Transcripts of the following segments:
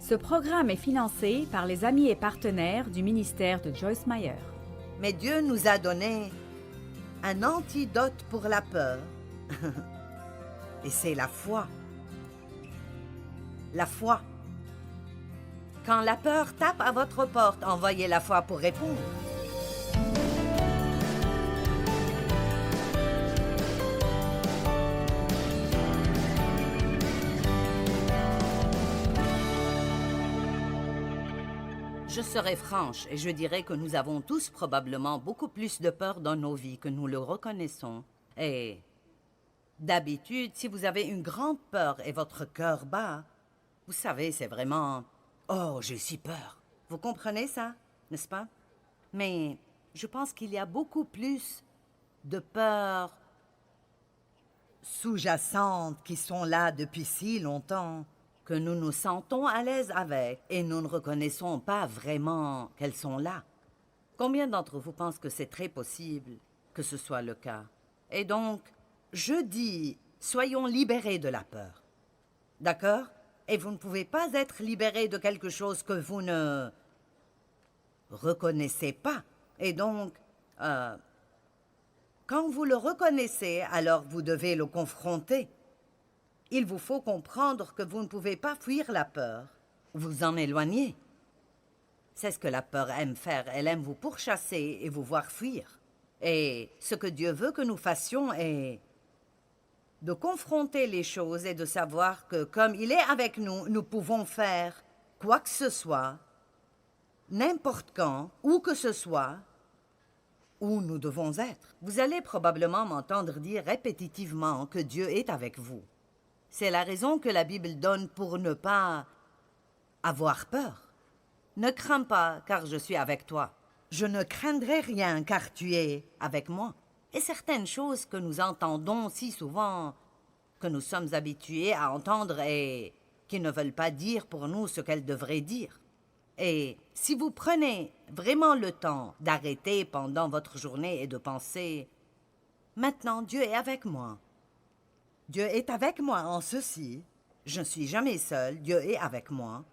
Ce programme est financé par les amis et partenaires du ministère de Joyce Meyer. Mais Dieu nous a donné un antidote pour la peur. Et c'est la foi. La foi. Quand la peur tape à votre porte, envoyez la foi pour répondre. Je serai franche et je dirais que nous avons tous probablement beaucoup plus de peur dans nos vies que nous le reconnaissons. Et d'habitude, si vous avez une grande peur et votre cœur bat, vous savez, c'est vraiment « Oh, j'ai si peur ». Vous comprenez ça, n'est-ce pas? Mais je pense qu'il y a beaucoup plus de peurs sous-jacentes qui sont là depuis si longtemps que nous nous sentons à l'aise avec et nous ne reconnaissons pas vraiment qu'elles sont là. Combien d'entre vous pensent que c'est très possible que ce soit le cas? Et donc, je dis, soyons libérés de la peur. D'accord? Et vous ne pouvez pas être libérés de quelque chose que vous ne reconnaissez pas. Et donc, quand vous le reconnaissez, alors vous devez le confronter. Il vous faut comprendre que vous ne pouvez pas fuir la peur, vous en éloigner. C'est ce que la peur aime faire. Elle aime vous pourchasser et vous voir fuir. Et ce que Dieu veut que nous fassions est de confronter les choses et de savoir que comme il est avec nous, nous pouvons faire quoi que ce soit, n'importe quand, où que ce soit, où nous devons être. Vous allez probablement m'entendre dire répétitivement que Dieu est avec vous. C'est la raison que la Bible donne pour ne pas avoir peur. Ne crains pas, car je suis avec toi. Je ne craindrai rien, car tu es avec moi. Et certaines choses que nous entendons si souvent, que nous sommes habitués à entendre et qui ne veulent pas dire pour nous ce qu'elles devraient dire. Et si vous prenez vraiment le temps d'arrêter pendant votre journée et de penser « Maintenant, Dieu est avec moi ». Dieu est avec moi en ceci. Je ne suis jamais seul. Dieu est avec moi.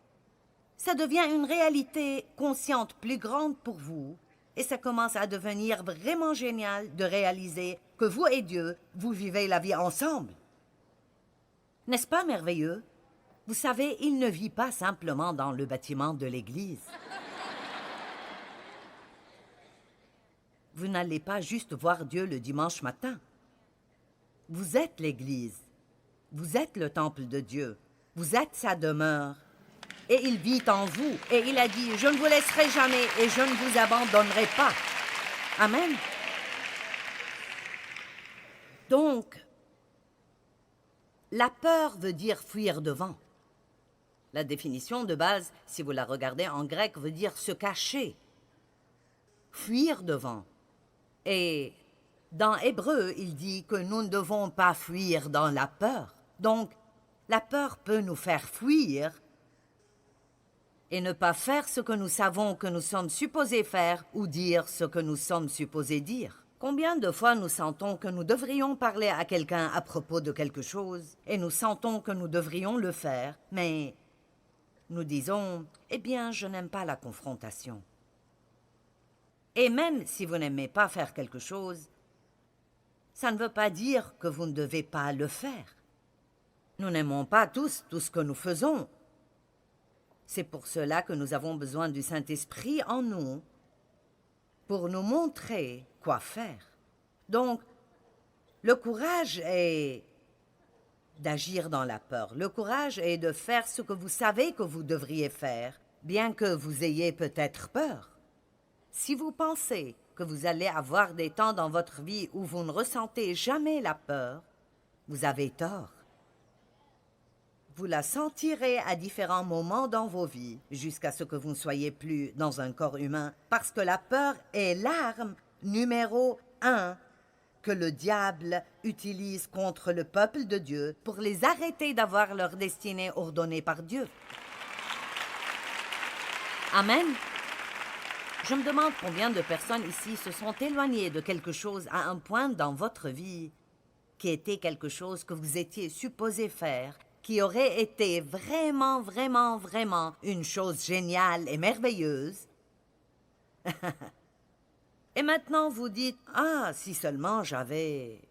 Ça devient une réalité consciente plus grande pour vous et ça commence à devenir vraiment génial de réaliser que vous et Dieu, vous vivez la vie ensemble. N'est-ce pas merveilleux? Vous savez, il ne vit pas simplement dans le bâtiment de l'église. Vous n'allez pas juste voir Dieu le dimanche matin. Vous êtes l'Église, vous êtes le temple de Dieu, vous êtes sa demeure, et il vit en vous, et il a dit, je ne vous laisserai jamais et je ne vous abandonnerai pas. Amen. Donc, la peur veut dire fuir devant. La définition de base, si vous la regardez en grec, veut dire se cacher, fuir devant. Et dans Hébreu, il dit que nous ne devons pas fuir dans la peur. Donc, la peur peut nous faire fuir et ne pas faire ce que nous savons que nous sommes supposés faire ou dire ce que nous sommes supposés dire. Combien de fois nous sentons que nous devrions parler à quelqu'un à propos de quelque chose et nous sentons que nous devrions le faire, mais nous disons « Eh bien, je n'aime pas la confrontation ». Et même si vous n'aimez pas faire quelque chose, ça ne veut pas dire que vous ne devez pas le faire. Nous n'aimons pas tous tout ce que nous faisons. C'est pour cela que nous avons besoin du Saint-Esprit en nous pour nous montrer quoi faire. Donc, le courage est d'agir dans la peur. Le courage est de faire ce que vous savez que vous devriez faire, bien que vous ayez peut-être peur. Si vous pensez que vous allez avoir des temps dans votre vie où vous ne ressentez jamais la peur, vous avez tort. Vous la sentirez à différents moments dans vos vies, jusqu'à ce que vous ne soyez plus dans un corps humain, parce que la peur est l'arme numéro 1 que le diable utilise contre le peuple de Dieu pour les arrêter d'avoir leur destinée ordonnée par Dieu. Amen. Je me demande combien de personnes ici se sont éloignées de quelque chose à un point dans votre vie qui était quelque chose que vous étiez supposé faire qui aurait été vraiment, vraiment, vraiment une chose géniale et merveilleuse. Et maintenant vous dites, ah, si seulement j'avais...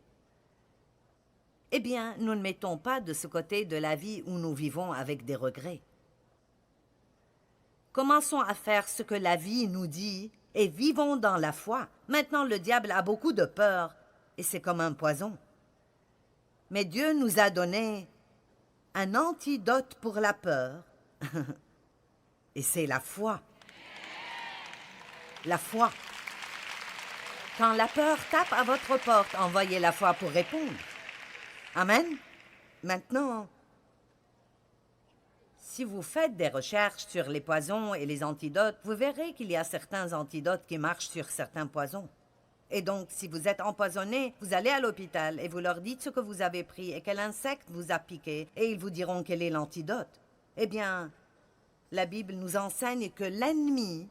Eh bien, nous ne mettons pas de ce côté de la vie où nous vivons avec des regrets. Commençons à faire ce que la vie nous dit et vivons dans la foi. Maintenant, le diable a beaucoup de peur et c'est comme un poison. Mais Dieu nous a donné un antidote pour la peur et c'est la foi. La foi. Quand la peur tape à votre porte, envoyez la foi pour répondre. Amen. Maintenant, si vous faites des recherches sur les poisons et les antidotes, vous verrez qu'il y a certains antidotes qui marchent sur certains poisons. Et donc, si vous êtes empoisonné, vous allez à l'hôpital et vous leur dites ce que vous avez pris et quel insecte vous a piqué, et ils vous diront quel est l'antidote. Eh bien, la Bible nous enseigne que l'ennemi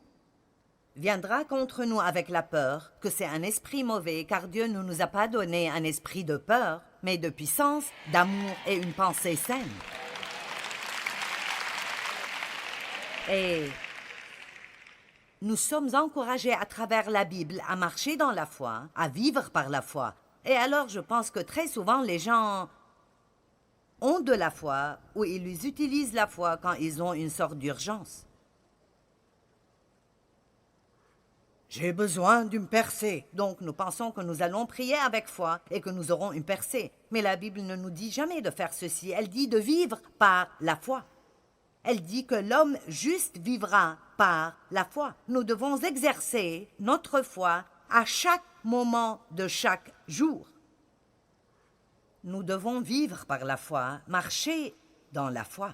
viendra contre nous avec la peur, que c'est un esprit mauvais, car Dieu ne nous a pas donné un esprit de peur, mais de puissance, d'amour et une pensée saine. Et nous sommes encouragés à travers la Bible à marcher dans la foi, à vivre par la foi. Et alors je pense que très souvent les gens ont de la foi ou ils utilisent la foi quand ils ont une sorte d'urgence. J'ai besoin d'une percée. Donc nous pensons que nous allons prier avec foi et que nous aurons une percée. Mais la Bible ne nous dit jamais de faire ceci. Elle dit de vivre par la foi. Elle dit que l'homme juste vivra par la foi. Nous devons exercer notre foi à chaque moment de chaque jour. Nous devons vivre par la foi, marcher dans la foi.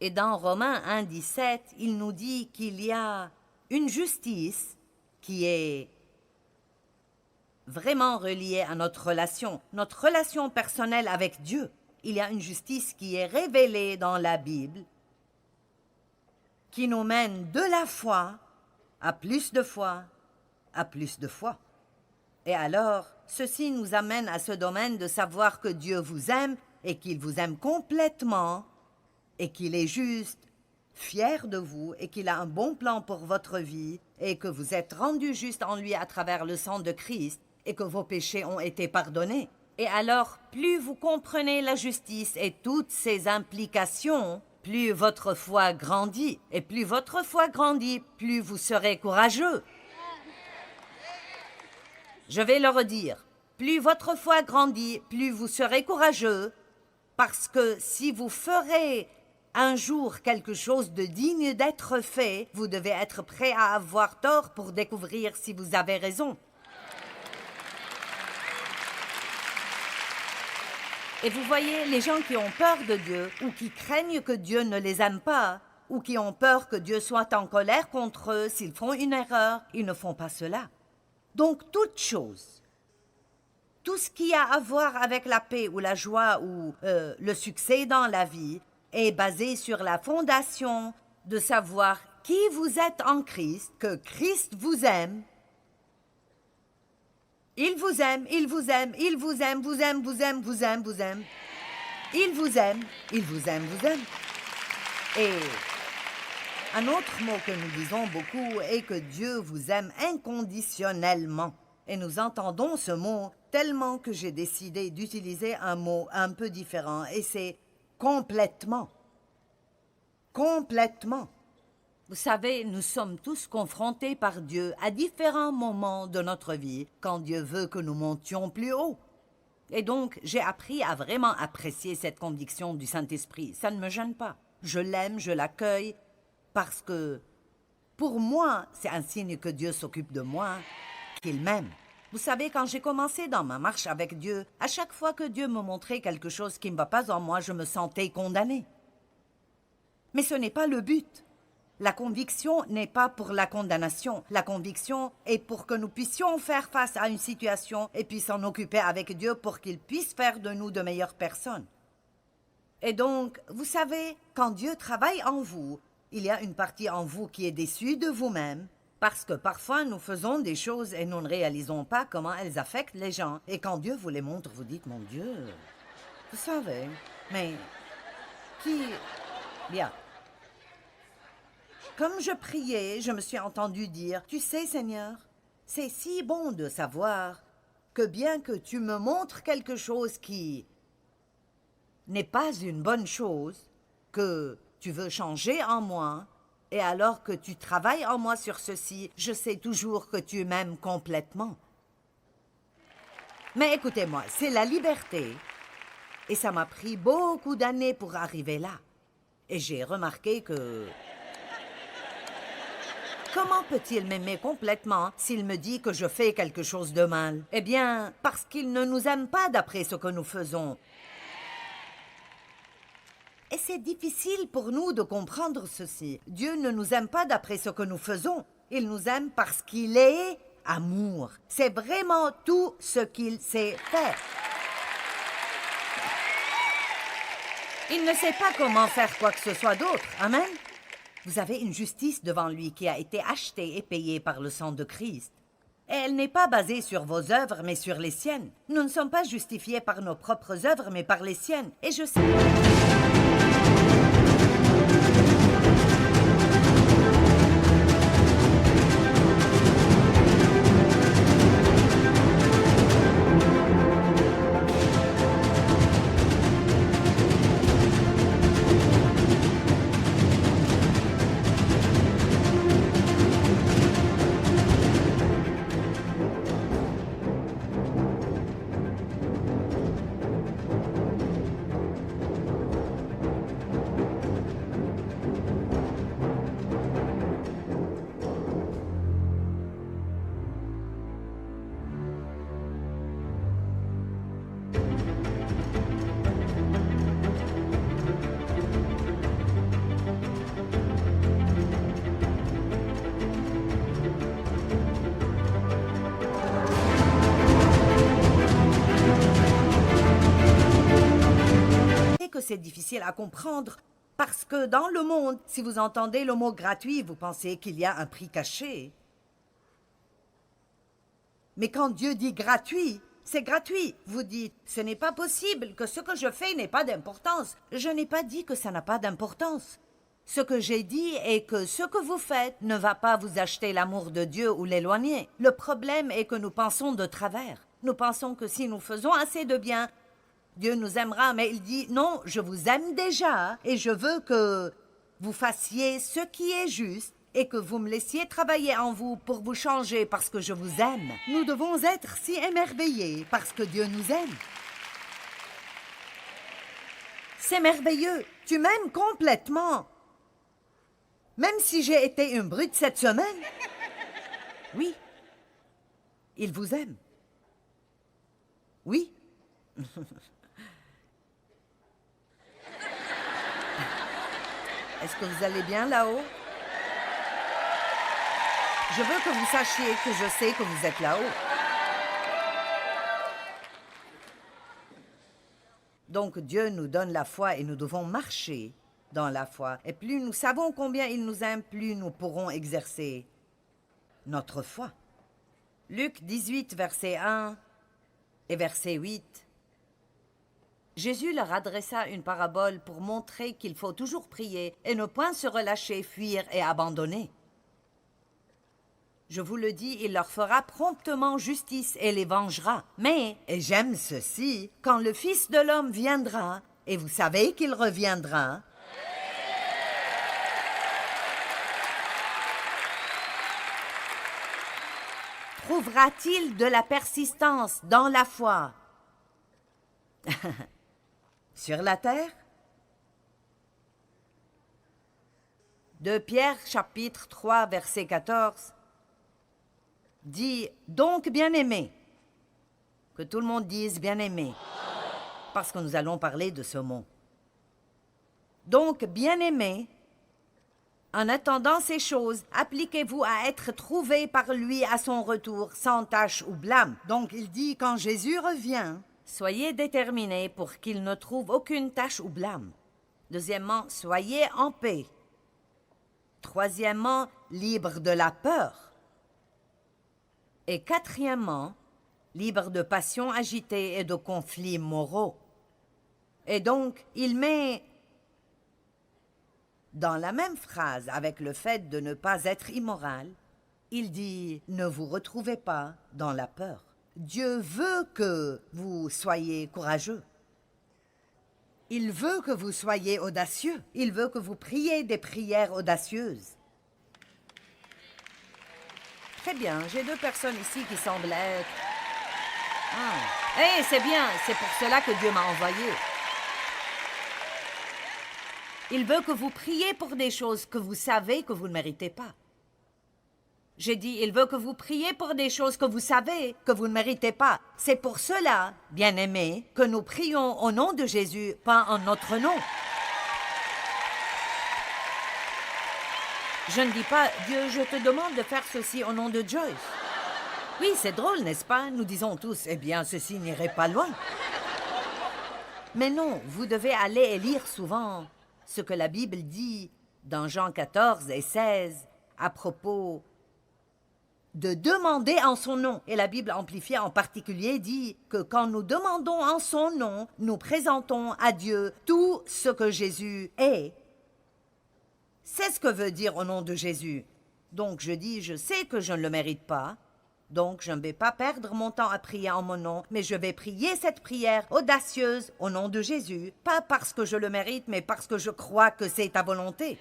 Et dans Romains 1,17, il nous dit qu'il y a une justice qui est vraiment reliée à notre relation personnelle avec Dieu. Il y a une justice qui est révélée dans la Bible, qui nous mène de la foi à plus de foi, à plus de foi. Et alors, ceci nous amène à ce domaine de savoir que Dieu vous aime et qu'il vous aime complètement et qu'il est juste, fier de vous et qu'il a un bon plan pour votre vie et que vous êtes rendu juste en lui à travers le sang de Christ et que vos péchés ont été pardonnés. Et alors, plus vous comprenez la justice et toutes ses implications, plus votre foi grandit. Et plus votre foi grandit, plus vous serez courageux. Je vais le redire. Plus votre foi grandit, plus vous serez courageux. Parce que si vous ferez un jour quelque chose de digne d'être fait, vous devez être prêt à avoir tort pour découvrir si vous avez raison. Et vous voyez, les gens qui ont peur de Dieu, ou qui craignent que Dieu ne les aime pas, ou qui ont peur que Dieu soit en colère contre eux s'ils font une erreur, ils ne font pas cela. Donc, toute chose, tout ce qui a à voir avec la paix ou la joie ou le succès dans la vie, est basé sur la fondation de savoir qui vous êtes en Christ, que Christ vous aime. Il vous aime, il vous aime, il vous aime, vous aime, vous aime, vous aime, vous aime. Il vous aime, il vous aime, vous aime. Et un autre mot que nous disons beaucoup est que Dieu vous aime inconditionnellement. Et nous entendons ce mot tellement que j'ai décidé d'utiliser un mot un peu différent, et c'est complètement. Complètement. Vous savez, nous sommes tous confrontés par Dieu à différents moments de notre vie, quand Dieu veut que nous montions plus haut. Et donc, j'ai appris à vraiment apprécier cette conviction du Saint-Esprit. Ça ne me gêne pas. Je l'aime, je l'accueille, parce que, pour moi, c'est un signe que Dieu s'occupe de moi, qu'il m'aime. Vous savez, quand j'ai commencé dans ma marche avec Dieu, à chaque fois que Dieu me montrait quelque chose qui ne va pas en moi, je me sentais condamnée. Mais ce n'est pas le but. La conviction n'est pas pour la condamnation. La conviction est pour que nous puissions faire face à une situation et puis s'en occuper avec Dieu pour qu'il puisse faire de nous de meilleures personnes. Et donc, vous savez, quand Dieu travaille en vous, il y a une partie en vous qui est déçue de vous-même, parce que parfois nous faisons des choses et nous ne réalisons pas comment elles affectent les gens. Et quand Dieu vous les montre, vous dites, mon Dieu, vous savez, Mais qui... Bien. Comme je priais, je me suis entendu dire, « Tu sais, Seigneur, c'est si bon de savoir que bien que tu me montres quelque chose qui n'est pas une bonne chose, que tu veux changer en moi, et alors que tu travailles en moi sur ceci, je sais toujours que tu m'aimes complètement. » Mais écoutez-moi, c'est la liberté, et ça m'a pris beaucoup d'années pour arriver là. Et j'ai remarqué que... Comment peut-il m'aimer complètement s'il me dit que je fais quelque chose de mal? Eh bien, parce qu'il ne nous aime pas d'après ce que nous faisons. Et c'est difficile pour nous de comprendre ceci. Dieu ne nous aime pas d'après ce que nous faisons. Il nous aime parce qu'il est amour. C'est vraiment tout ce qu'il sait faire. Il ne sait pas comment faire quoi que ce soit d'autre. Amen. Vous avez une justice devant lui qui a été achetée et payée par le sang de Christ. Et elle n'est pas basée sur vos œuvres, mais sur les siennes. Nous ne sommes pas justifiés par nos propres œuvres, mais par les siennes. Et je sais... que c'est difficile à comprendre, parce que dans le monde, si vous entendez le mot gratuit, vous pensez qu'il y a un prix caché. Mais quand Dieu dit gratuit, c'est gratuit. Vous dites, ce n'est pas possible, que ce que je fais n'ait pas d'importance. Je n'ai pas dit que ça n'a pas d'importance. Ce que j'ai dit est que ce que vous faites ne va pas vous acheter l'amour de Dieu ou l'éloigner. Le problème est que nous pensons de travers. Nous pensons que si nous faisons assez de bien, Dieu nous aimera, mais il dit, non, je vous aime déjà et je veux que vous fassiez ce qui est juste et que vous me laissiez travailler en vous pour vous changer parce que je vous aime. Nous devons être si émerveillés parce que Dieu nous aime. C'est merveilleux, tu m'aimes complètement. Même si j'ai été une brute cette semaine. Oui, il vous aime. Oui. Est-ce que vous allez bien là-haut? Je veux que vous sachiez que je sais que vous êtes là-haut. Donc Dieu nous donne la foi et nous devons marcher dans la foi. Et plus nous savons combien il nous aime, plus nous pourrons exercer notre foi. Luc 18, verset 1 et verset 8. Jésus leur adressa une parabole pour montrer qu'il faut toujours prier et ne point se relâcher, fuir et abandonner. Je vous le dis, il leur fera promptement justice et les vengera. Mais, et j'aime ceci, quand le Fils de l'homme viendra, et vous savez qu'il reviendra, trouvera-t-il de la persistance dans la foi sur la terre? 2 Pierre, chapitre 3, verset 14, dit « Donc, bien-aimés », que tout le monde dise « bien-aimés », parce que nous allons parler de ce mot. « Donc, bien-aimés, en attendant ces choses, appliquez-vous à être trouvés par lui à son retour, sans tache ou blâme. » Donc, il dit « Quand Jésus revient, soyez déterminés pour qu'il ne trouve aucune tache ou blâme. » Deuxièmement, soyez en paix. Troisièmement, libre de la peur. Et quatrièmement, libre de passions agitées et de conflits moraux. Et donc, il met dans la même phrase avec le fait de ne pas être immoral, il dit « Ne vous retrouvez pas dans la peur ». Dieu veut que vous soyez courageux. Il veut que vous soyez audacieux. Il veut que vous priez des prières audacieuses. Très bien, j'ai 2 personnes ici qui semblent être... Ah, c'est bien, c'est pour cela que Dieu m'a envoyé. Il veut que vous priez pour des choses que vous savez que vous ne méritez pas. J'ai dit, il veut que vous priez pour des choses que vous savez que vous ne méritez pas. C'est pour cela, bien-aimés, que nous prions au nom de Jésus, pas en notre nom. Je ne dis pas, Dieu, je te demande de faire ceci au nom de Joyce. Oui, c'est drôle, n'est-ce pas? Nous disons tous, eh bien, ceci n'irait pas loin. Mais non, vous devez aller et lire souvent ce que la Bible dit dans Jean 14 et 16 à propos de demander en son nom. Et la Bible amplifiée en particulier dit que quand nous demandons en son nom, nous présentons à Dieu tout ce que Jésus est. C'est ce que veut dire au nom de Jésus. Donc je dis, je sais que je ne le mérite pas, donc je ne vais pas perdre mon temps à prier en mon nom, mais je vais prier cette prière audacieuse au nom de Jésus, pas parce que je le mérite, mais parce que je crois que c'est ta volonté.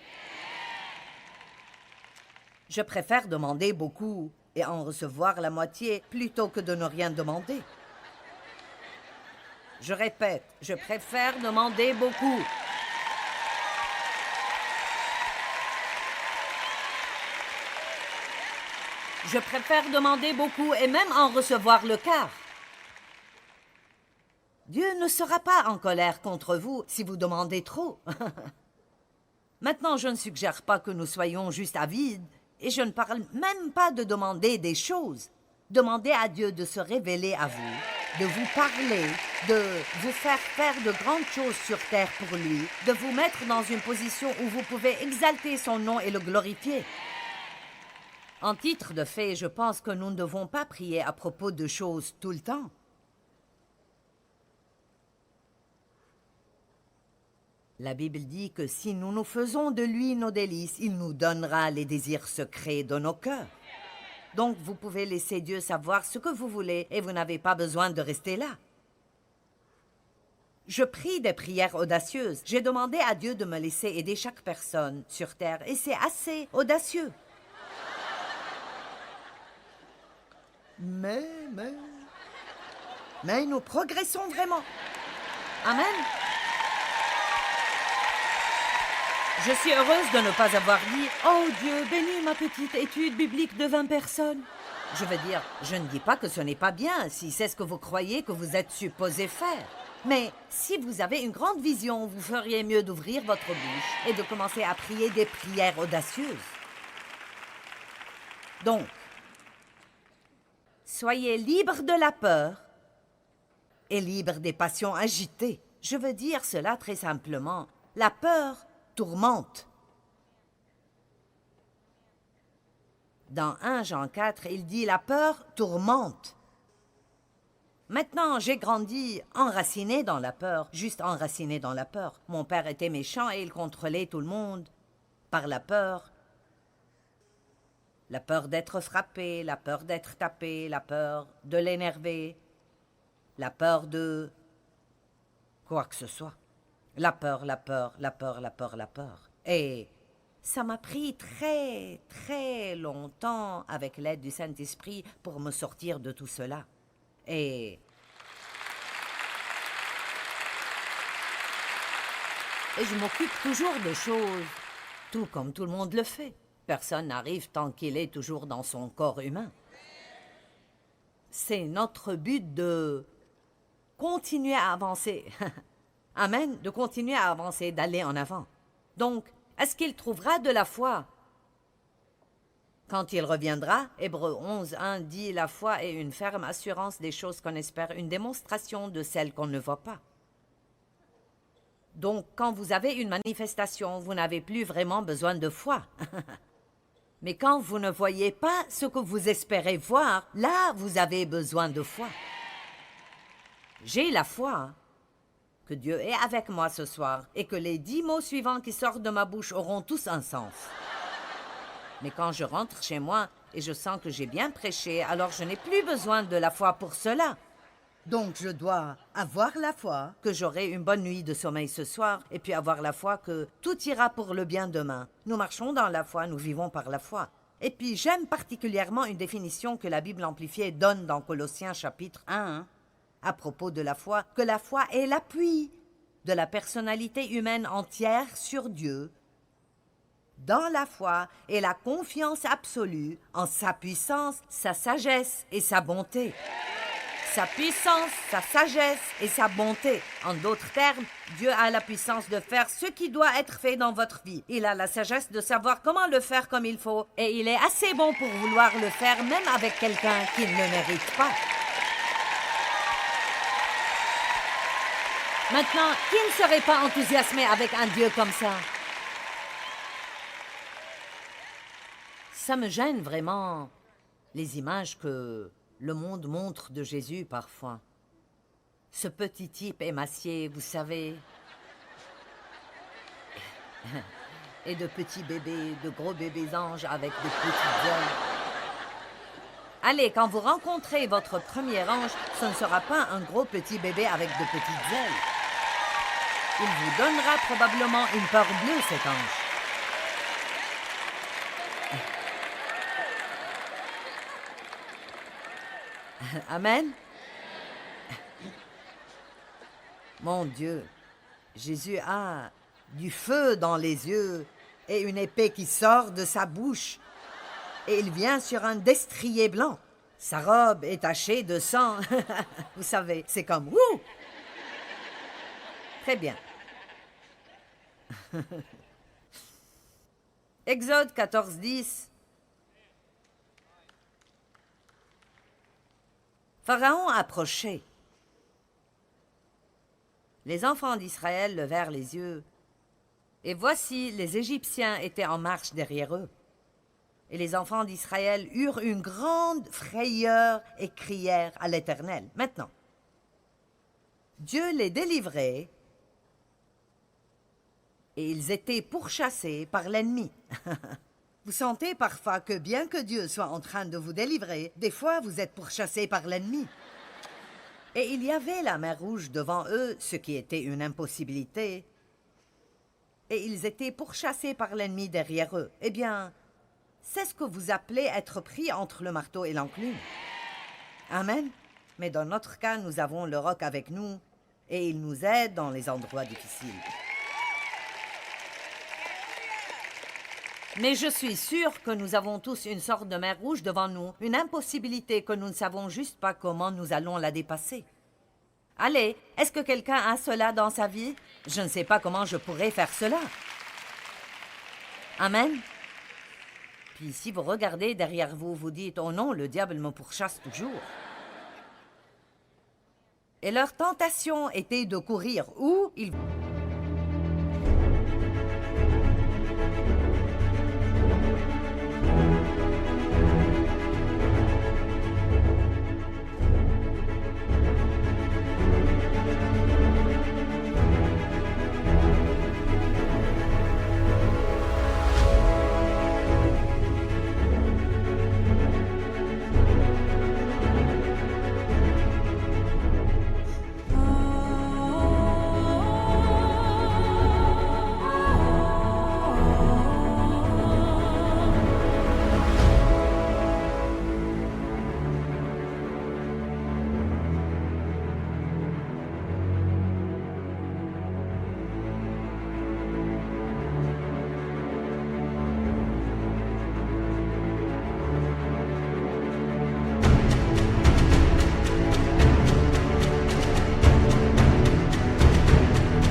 Je préfère demander beaucoup et en recevoir la moitié plutôt que de ne rien demander. Je répète, je préfère demander beaucoup. Je préfère demander beaucoup et même en recevoir le quart. Dieu ne sera pas en colère contre vous si vous demandez trop. Maintenant, je ne suggère pas que nous soyons juste avides. Et je ne parle même pas de demander des choses. Demandez à Dieu de se révéler à vous, de vous parler, de vous faire de grandes choses sur terre pour lui, de vous mettre dans une position où vous pouvez exalter son nom et le glorifier. En titre de fait, je pense que nous ne devons pas prier à propos de choses tout le temps. La Bible dit que si nous nous faisons de lui nos délices, il nous donnera les désirs secrets de nos cœurs. Donc, vous pouvez laisser Dieu savoir ce que vous voulez et vous n'avez pas besoin de rester là. Je prie des prières audacieuses. J'ai demandé à Dieu de me laisser aider chaque personne sur terre et c'est assez audacieux. Mais nous progressons vraiment. Amen. Je suis heureuse de ne pas avoir dit « Oh Dieu, bénis ma petite étude biblique de 20 personnes ». Je veux dire, je ne dis pas que ce n'est pas bien si c'est ce que vous croyez que vous êtes supposé faire. Mais si vous avez une grande vision, vous feriez mieux d'ouvrir votre bouche et de commencer à prier des prières audacieuses. Donc, soyez libres de la peur et libres des passions agitées. Je veux dire cela très simplement. La peur tourmente. Dans 1 Jean 4, il dit « La peur tourmente ». Maintenant, j'ai grandi enraciné dans la peur, juste enraciné dans la peur. Mon père était méchant et il contrôlait tout le monde par la peur. La peur d'être frappé, la peur d'être tapé, la peur de l'énerver, la peur de quoi que ce soit. La peur, la peur, la peur, la peur, la peur. Et ça m'a pris très, très longtemps, avec l'aide du Saint-Esprit, pour me sortir de tout cela. Et je m'occupe toujours de choses, tout comme tout le monde le fait. Personne n'arrive tant qu'il est toujours dans son corps humain. C'est notre but de continuer à avancer. Amen, de continuer à avancer, d'aller en avant. Donc, est-ce qu'il trouvera de la foi? Quand il reviendra, Hébreux 11:1 dit « La foi est une ferme assurance des choses qu'on espère, une démonstration de celles qu'on ne voit pas. » Donc, quand vous avez une manifestation, vous n'avez plus vraiment besoin de foi. Mais quand vous ne voyez pas ce que vous espérez voir, là, vous avez besoin de foi. J'ai la foi, que Dieu est avec moi ce soir et que les 10 mots suivants qui sortent de ma bouche auront tous un sens. Mais quand je rentre chez moi et je sens que j'ai bien prêché, alors je n'ai plus besoin de la foi pour cela. Donc je dois avoir la foi. Que j'aurai une bonne nuit de sommeil ce soir et puis avoir la foi que tout ira pour le bien demain. Nous marchons dans la foi, nous vivons par la foi. Et puis j'aime particulièrement une définition que la Bible amplifiée donne dans Colossiens chapitre 1, à propos de la foi, que la foi est l'appui de la personnalité humaine entière sur Dieu, dans la foi et la confiance absolue en sa puissance, sa sagesse et sa bonté. Sa puissance, sa sagesse et sa bonté. En d'autres termes, Dieu a la puissance de faire ce qui doit être fait dans votre vie. Il a la sagesse de savoir comment le faire comme il faut et il est assez bon pour vouloir le faire même avec quelqu'un qui ne le mérite pas. Maintenant, qui ne serait pas enthousiasmé avec un Dieu comme ça? Ça me gêne vraiment, les images que le monde montre de Jésus parfois. Ce petit type émacié, vous savez. Et de petits bébés, de gros bébés anges avec de petites ailes. Allez, quand vous rencontrez votre premier ange, ce ne sera pas un gros petit bébé avec de petites ailes. Il vous donnera probablement une peur bleue, cet ange. Amen. Mon Dieu, Jésus a du feu dans les yeux et une épée qui sort de sa bouche. Et il vient sur un destrier blanc. Sa robe est tachée de sang. Vous savez, c'est comme « Wouh !» Très bien. Exode 14, 10. Pharaon approchait. Les enfants d'Israël levèrent les yeux, et voici, les Égyptiens étaient en marche derrière eux. Et les enfants d'Israël eurent une grande frayeur et crièrent à l'Éternel. Maintenant, Dieu les délivrait, et ils étaient pourchassés par l'ennemi. Vous sentez parfois que bien que Dieu soit en train de vous délivrer, des fois vous êtes pourchassés par l'ennemi. Et il y avait la mer Rouge devant eux, ce qui était une impossibilité. Et ils étaient pourchassés par l'ennemi derrière eux. Eh bien, c'est ce que vous appelez être pris entre le marteau et l'enclume. Amen. Mais dans notre cas, nous avons le roc avec nous et il nous aide dans les endroits difficiles. Mais je suis sûre que nous avons tous une sorte de mer Rouge devant nous, une impossibilité que nous ne savons juste pas comment nous allons la dépasser. Allez, est-ce que quelqu'un a cela dans sa vie? Je ne sais pas comment je pourrais faire cela. Amen. Puis si vous regardez derrière vous, vous dites « Oh non, le diable me pourchasse toujours ». Et leur tentation était de courir où ils...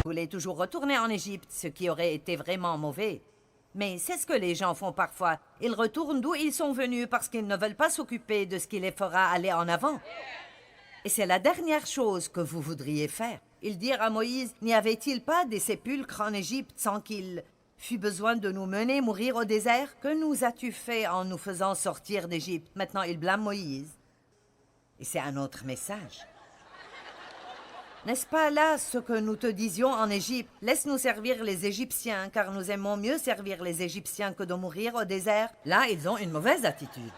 voulaient toujours retourner en Égypte, ce qui aurait été vraiment mauvais. Mais c'est ce que les gens font parfois. Ils retournent d'où ils sont venus parce qu'ils ne veulent pas s'occuper de ce qui les fera aller en avant. Et c'est la dernière chose que vous voudriez faire. Ils dirent à Moïse, n'y avait-il pas des sépulcres en Égypte sans qu'il fût besoin de nous mener mourir au désert? Que nous as-tu fait en nous faisant sortir d'Égypte? Maintenant, ils blâment Moïse. Et c'est un autre message. N'est-ce pas là ce que nous te disions en Égypte? Laisse-nous servir les Égyptiens, car nous aimons mieux servir les Égyptiens que de mourir au désert. Là, ils ont une mauvaise attitude.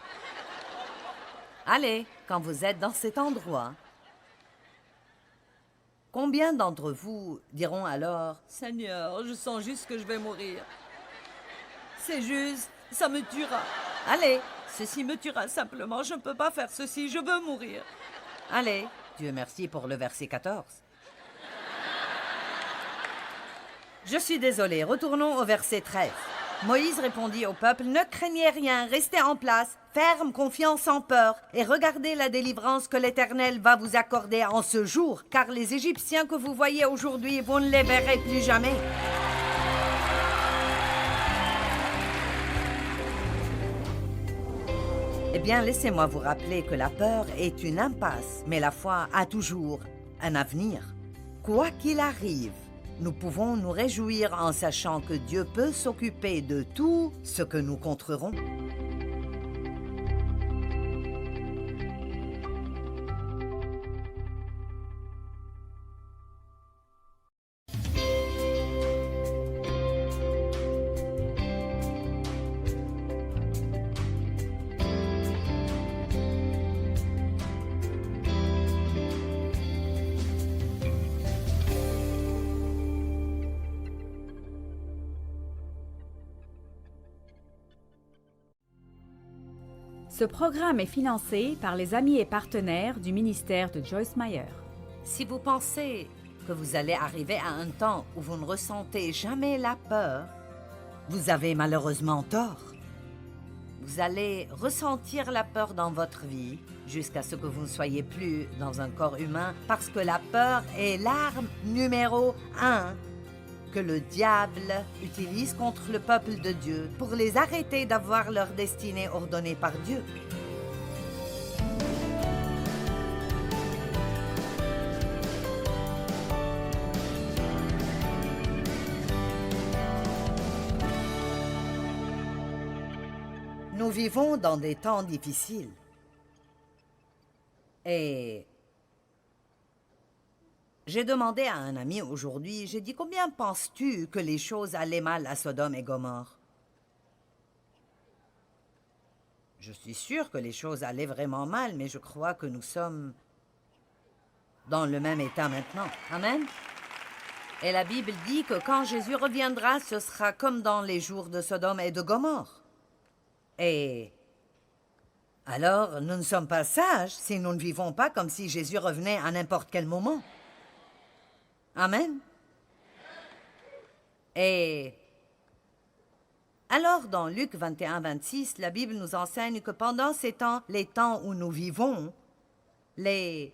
Allez, quand vous êtes dans cet endroit, combien d'entre vous diront alors « Seigneur, je sens juste que je vais mourir. C'est juste, ça me tuera. Allez, ceci me tuera simplement, je ne peux pas faire ceci, je veux mourir. » Allez, Dieu merci pour le verset 14. Je suis désolé, retournons au verset 13. Moïse répondit au peuple, « Ne craignez rien, restez en place, ferme confiance sans peur, et regardez la délivrance que l'Éternel va vous accorder en ce jour, car les Égyptiens que vous voyez aujourd'hui, vous ne les verrez plus jamais. » Eh bien, laissez-moi vous rappeler que la peur est une impasse, mais la foi a toujours un avenir. Quoi qu'il arrive, nous pouvons nous réjouir en sachant que Dieu peut s'occuper de tout ce que nous contrerons. Ce programme est financé par les amis et partenaires du ministère de Joyce Meyer. Si vous pensez que vous allez arriver à un temps où vous ne ressentez jamais la peur, vous avez malheureusement tort. Vous allez ressentir la peur dans votre vie jusqu'à ce que vous ne soyez plus dans un corps humain parce que la peur est l'arme numéro 1 que le diable utilise contre le peuple de Dieu pour les arrêter d'avoir leur destinée ordonnée par Dieu. Nous vivons dans des temps difficiles. Et j'ai demandé à un ami aujourd'hui, j'ai dit, combien penses-tu que les choses allaient mal à Sodome et Gomorrhe? Je suis sûr que les choses allaient vraiment mal, mais je crois que nous sommes dans le même état maintenant. Amen. Et la Bible dit que quand Jésus reviendra, ce sera comme dans les jours de Sodome et de Gomorrhe. Et alors, nous ne sommes pas sages si nous ne vivons pas comme si Jésus revenait à n'importe quel moment. Amen. Et alors, dans Luc 21-26, la Bible nous enseigne que pendant ces temps, les temps où nous vivons, les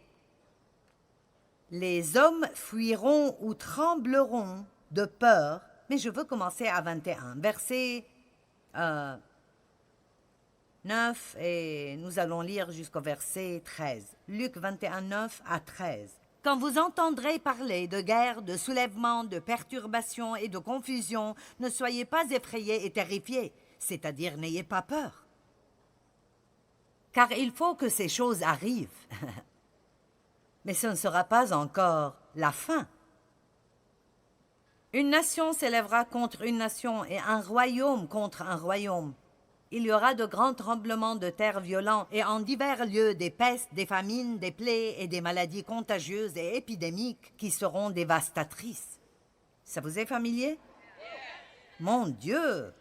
hommes fuiront ou trembleront de peur. Mais je veux commencer à 21, verset 9, et nous allons lire jusqu'au verset 13. Luc 21, 9 à 13. Quand vous entendrez parler de guerre, de soulèvement, de perturbation et de confusion, ne soyez pas effrayés et terrifiés, c'est-à-dire n'ayez pas peur. Car il faut que ces choses arrivent. Mais ce ne sera pas encore la fin. Une nation s'élèvera contre une nation et un royaume contre un royaume. Il y aura de grands tremblements de terre violents et en divers lieux des pestes, des famines, des plaies et des maladies contagieuses et épidémiques qui seront dévastatrices. Ça vous est familier? Mon Dieu!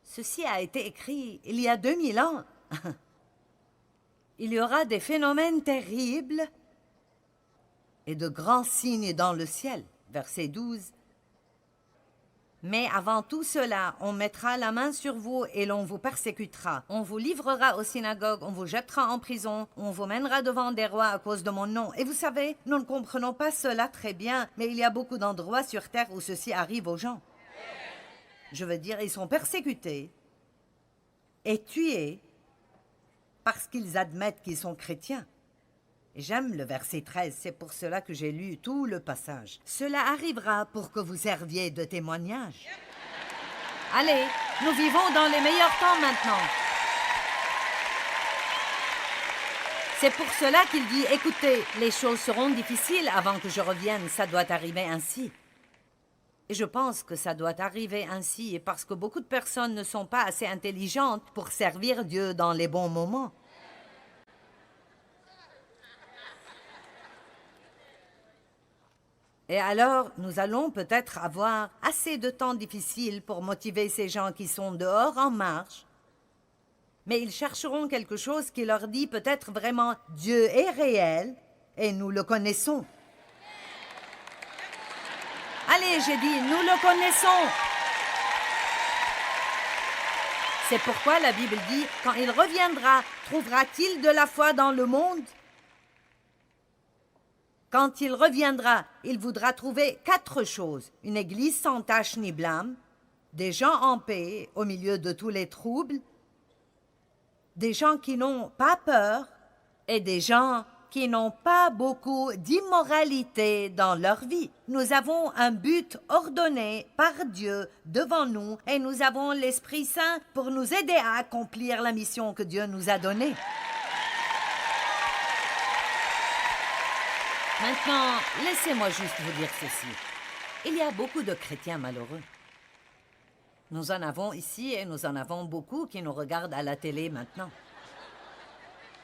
Ceci a été écrit il y a 2000 ans. Il y aura des phénomènes terribles et de grands signes dans le ciel. Verset 12. Mais avant tout cela, on mettra la main sur vous et l'on vous persécutera. On vous livrera aux synagogues, on vous jettera en prison, on vous mènera devant des rois à cause de mon nom. Et vous savez, nous ne comprenons pas cela très bien, mais il y a beaucoup d'endroits sur terre où ceci arrive aux gens. Je veux dire, ils sont persécutés et tués parce qu'ils admettent qu'ils sont chrétiens. J'aime le verset 13, c'est pour cela que j'ai lu tout le passage. Cela arrivera pour que vous serviez de témoignage. Allez, nous vivons dans les meilleurs temps maintenant. C'est pour cela qu'il dit, écoutez, les choses seront difficiles avant que je revienne, ça doit arriver ainsi. Et je pense que ça doit arriver ainsi parce que beaucoup de personnes ne sont pas assez intelligentes pour servir Dieu dans les bons moments. Et alors, nous allons peut-être avoir assez de temps difficile pour motiver ces gens qui sont dehors en marche. Mais ils chercheront quelque chose qui leur dit peut-être vraiment Dieu est réel et nous le connaissons. Allez, j'ai dit, nous le connaissons. C'est pourquoi la Bible dit, quand il reviendra, trouvera-t-il de la foi dans le monde? Quand il reviendra, il voudra trouver 4 choses. Une église sans tache ni blâme, des gens en paix au milieu de tous les troubles, des gens qui n'ont pas peur et des gens qui n'ont pas beaucoup d'immoralité dans leur vie. Nous avons un but ordonné par Dieu devant nous et nous avons l'Esprit Saint pour nous aider à accomplir la mission que Dieu nous a donnée. Maintenant, laissez-moi juste vous dire ceci. Il y a beaucoup de chrétiens malheureux. Nous en avons ici et nous en avons beaucoup qui nous regardent à la télé maintenant.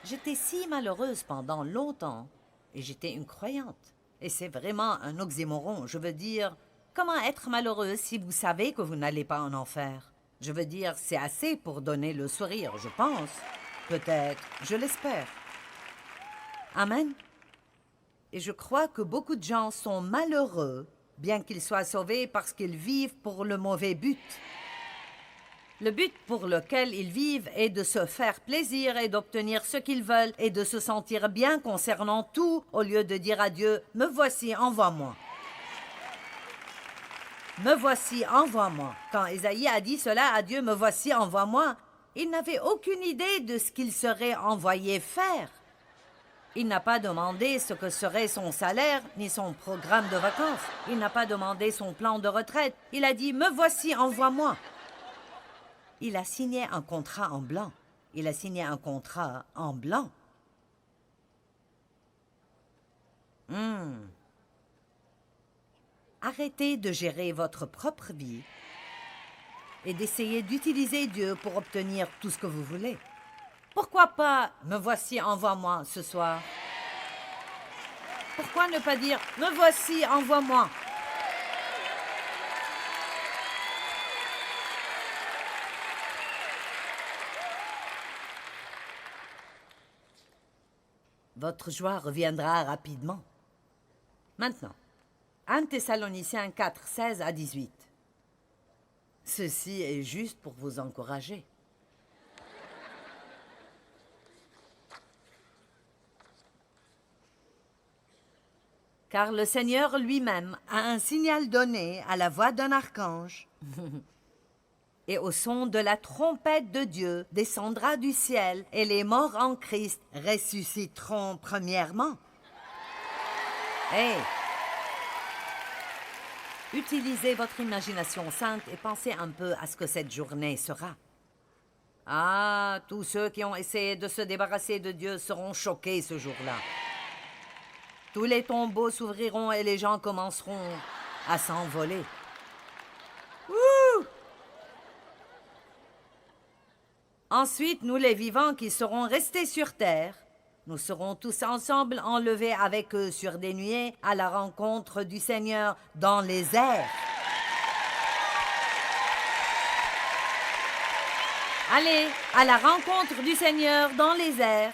J'étais si malheureuse pendant longtemps et j'étais une croyante. Et c'est vraiment un oxymoron. Je veux dire, comment être malheureuse si vous savez que vous n'allez pas en enfer? Je veux dire, c'est assez pour donner le sourire, je pense. Peut-être, je l'espère. Amen. Et je crois que beaucoup de gens sont malheureux, bien qu'ils soient sauvés parce qu'ils vivent pour le mauvais but. Le but pour lequel ils vivent est de se faire plaisir et d'obtenir ce qu'ils veulent et de se sentir bien concernant tout au lieu de dire à Dieu « Me voici, envoie-moi ». « Me voici, envoie-moi ». Quand Ésaïe a dit cela à Dieu « Me voici, envoie-moi », il n'avait aucune idée de ce qu'il serait envoyé faire. Il n'a pas demandé ce que serait son salaire ni son programme de vacances. Il n'a pas demandé son plan de retraite. Il a dit « Me voici, envoie-moi ». Il a signé un contrat en blanc. Il a signé un contrat en blanc. Arrêtez de gérer votre propre vie et d'essayer d'utiliser Dieu pour obtenir tout ce que vous voulez. Pourquoi pas « Me voici, envoie-moi » ce soir? Pourquoi ne pas dire « Me voici, envoie-moi » ? Votre joie reviendra rapidement. Maintenant, 1 Thessaloniciens 4, 16 à 18. Ceci est juste pour vous encourager. Car le Seigneur lui-même a un signal donné à la voix d'un archange. Et au son de la trompette de Dieu descendra du ciel, et les morts en Christ ressusciteront premièrement. Hey! Utilisez votre imagination sainte et pensez un peu à ce que cette journée sera. Ah, tous ceux qui ont essayé de se débarrasser de Dieu seront choqués ce jour-là. Tous les tombeaux s'ouvriront et les gens commenceront à s'envoler. Ouh! Ensuite, nous les vivants qui serons restés sur terre, nous serons tous ensemble enlevés avec eux sur des nuées à la rencontre du Seigneur dans les airs. Allez, à la rencontre du Seigneur dans les airs.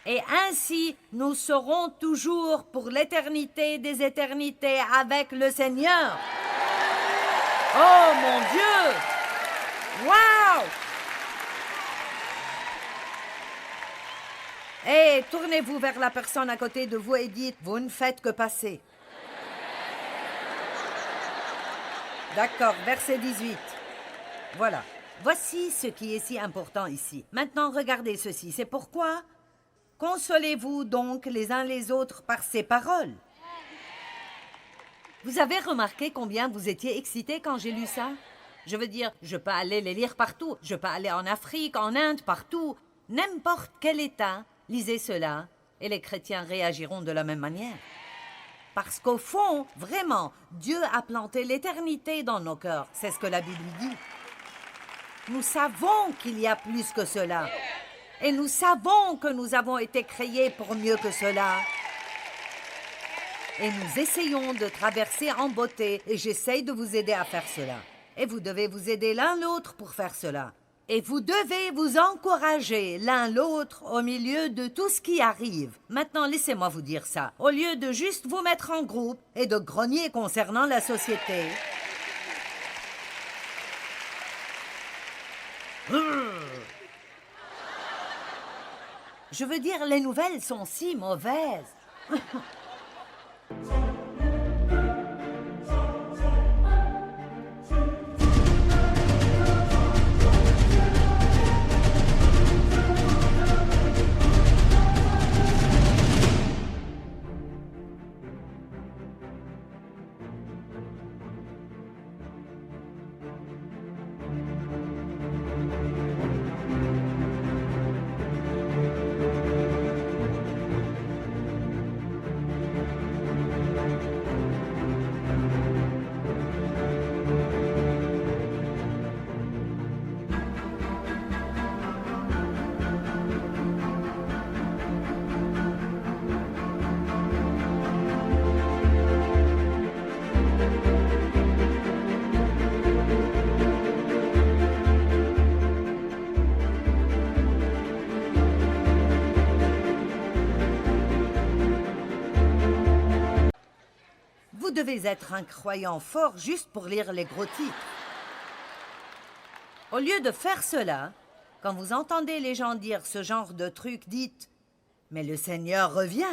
Et ainsi, nous serons toujours pour l'éternité des éternités avec le Seigneur. Oh mon Dieu! Wow! Hey, tournez-vous vers la personne à côté de vous et dites, vous ne faites que passer. D'accord, verset 18. Voilà. Voici ce qui est si important ici. Maintenant, regardez ceci. C'est pourquoi consolez-vous donc les uns les autres par ces paroles. Vous avez remarqué combien vous étiez excités quand j'ai lu ça? Je veux dire, je peux aller les lire partout. Je peux aller en Afrique, en Inde, partout. N'importe quel État, Lisez cela et les chrétiens réagiront de la même manière. Parce qu'au fond, vraiment, Dieu a planté l'éternité dans nos cœurs. C'est ce que la Bible dit. Nous savons qu'il y a plus que cela. Et nous savons que nous avons été créés pour mieux que cela. Et nous essayons de traverser en beauté. Et j'essaye de vous aider à faire cela. Et vous devez vous aider l'un l'autre pour faire cela. Et vous devez vous encourager l'un l'autre au milieu de tout ce qui arrive. Maintenant, laissez-moi vous dire ça. Au lieu de juste vous mettre en groupe et de grogner concernant la société. Je veux dire, les nouvelles sont si mauvaises. Vous devez être un croyant fort juste pour lire les gros titres. Au lieu de faire cela, quand vous entendez les gens dire ce genre de truc, dites « Mais le Seigneur revient !»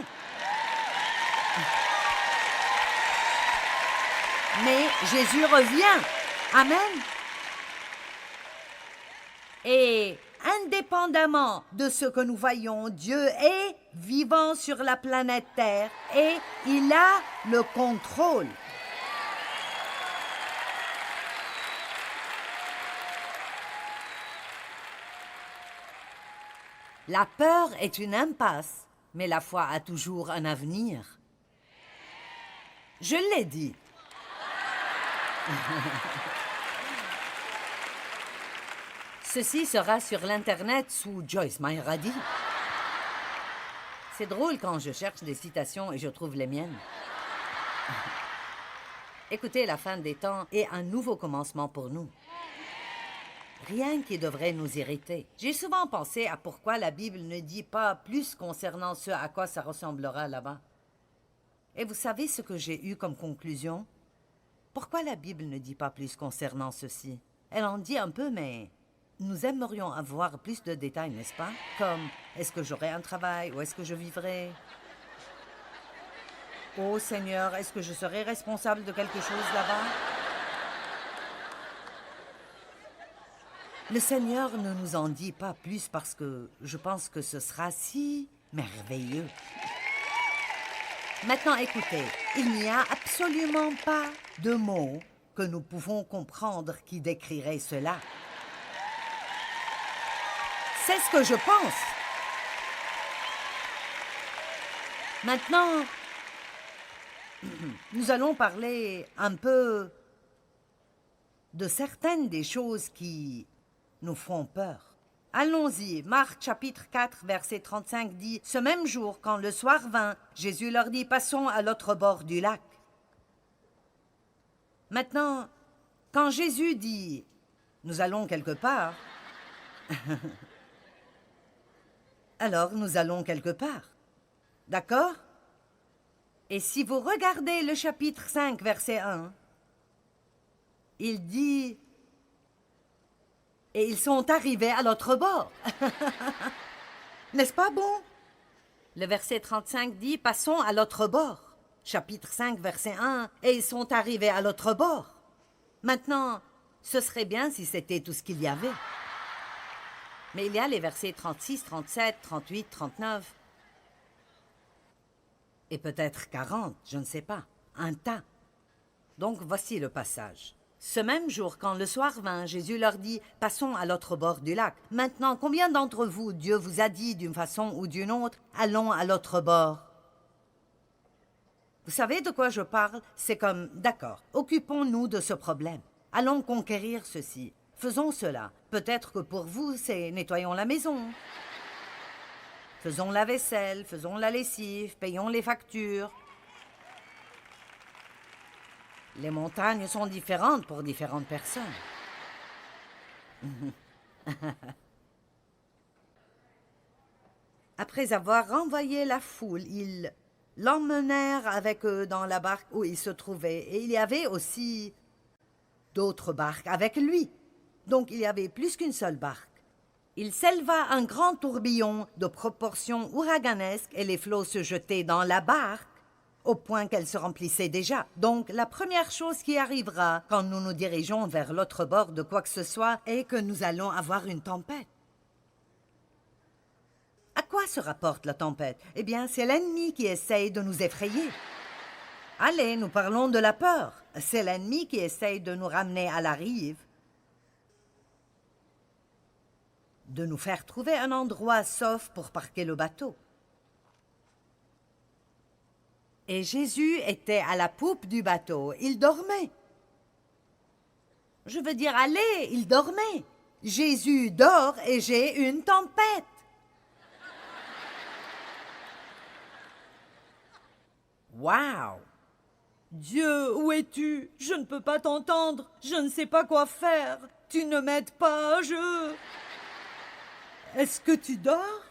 Mais Jésus revient. Amen. Et indépendamment de ce que nous voyons, Dieu est vivant sur la planète Terre et il a le contrôle. La peur est une impasse, mais la foi a toujours un avenir. Je l'ai dit. Ceci sera sur l'Internet sous Joyce Meyer a dit. C'est drôle quand je cherche des citations et je trouve les miennes. Écoutez, la fin des temps est un nouveau commencement pour nous. Rien qui devrait nous irriter. J'ai souvent pensé à pourquoi la Bible ne dit pas plus concernant ce à quoi ça ressemblera là-bas. Et vous savez ce que j'ai eu comme conclusion? Pourquoi la Bible ne dit pas plus concernant ceci? Elle en dit un peu, mais nous aimerions avoir plus de détails, n'est-ce pas? Comme, est-ce que j'aurai un travail ou est-ce que je vivrai? Oh Seigneur, est-ce que je serai responsable de quelque chose là-bas? Le Seigneur ne nous en dit pas plus parce que je pense que ce sera si merveilleux. Maintenant, écoutez, il n'y a absolument pas de mots que nous pouvons comprendre qui décriraient cela. C'est ce que je pense. Maintenant, nous allons parler un peu de certaines des choses qui nous font peur. Allons-y, Marc chapitre 4, verset 35 dit « Ce même jour, quand le soir vint, Jésus leur dit « Passons à l'autre bord du lac. » Maintenant, quand Jésus dit « Nous allons quelque part », alors nous allons quelque part. D'accord? Et si vous regardez le chapitre 5, verset 1, il dit « Et ils sont arrivés à l'autre bord. » N'est-ce pas bon? Le verset 35 dit « Passons à l'autre bord. » Chapitre 5, verset 1, « Et ils sont arrivés à l'autre bord. » Maintenant, ce serait bien si c'était tout ce qu'il y avait. Mais il y a les versets 36, 37, 38, 39. Et peut-être 40, je ne sais pas. Un tas. Donc voici le passage. Ce même jour, quand le soir vint, Jésus leur dit « Passons à l'autre bord du lac. Maintenant, combien d'entre vous, Dieu vous a dit d'une façon ou d'une autre, allons à l'autre bord ?» Vous savez de quoi je parle? C'est comme, d'accord, occupons-nous de ce problème. Allons conquérir ceci. Faisons cela. Peut-être que pour vous, c'est nettoyons la maison. Faisons la vaisselle, faisons la lessive, payons les factures. Les montagnes sont différentes pour différentes personnes. Après avoir renvoyé la foule, ils l'emmenèrent avec eux dans la barque où il se trouvait. Et il y avait aussi d'autres barques avec lui. Donc il y avait plus qu'une seule barque. Il s'éleva un grand tourbillon de proportions ouraganesques et les flots se jetaient dans la barque au point qu'elle se remplissait déjà. Donc la première chose qui arrivera quand nous nous dirigeons vers l'autre bord de quoi que ce soit est que nous allons avoir une tempête. À quoi se rapporte la tempête? Eh bien, c'est l'ennemi qui essaye de nous effrayer. Allez, nous parlons de la peur. C'est l'ennemi qui essaye de nous ramener à la rive, de nous faire trouver un endroit sauf pour parquer le bateau. Et Jésus était à la poupe du bateau. Il dormait. Je veux dire, allez, il dormait. Jésus dort et j'ai une tempête. Wow! Dieu, où es-tu? Je ne peux pas t'entendre. Je ne sais pas quoi faire. Tu ne m'aides pas, Est-ce que tu dors?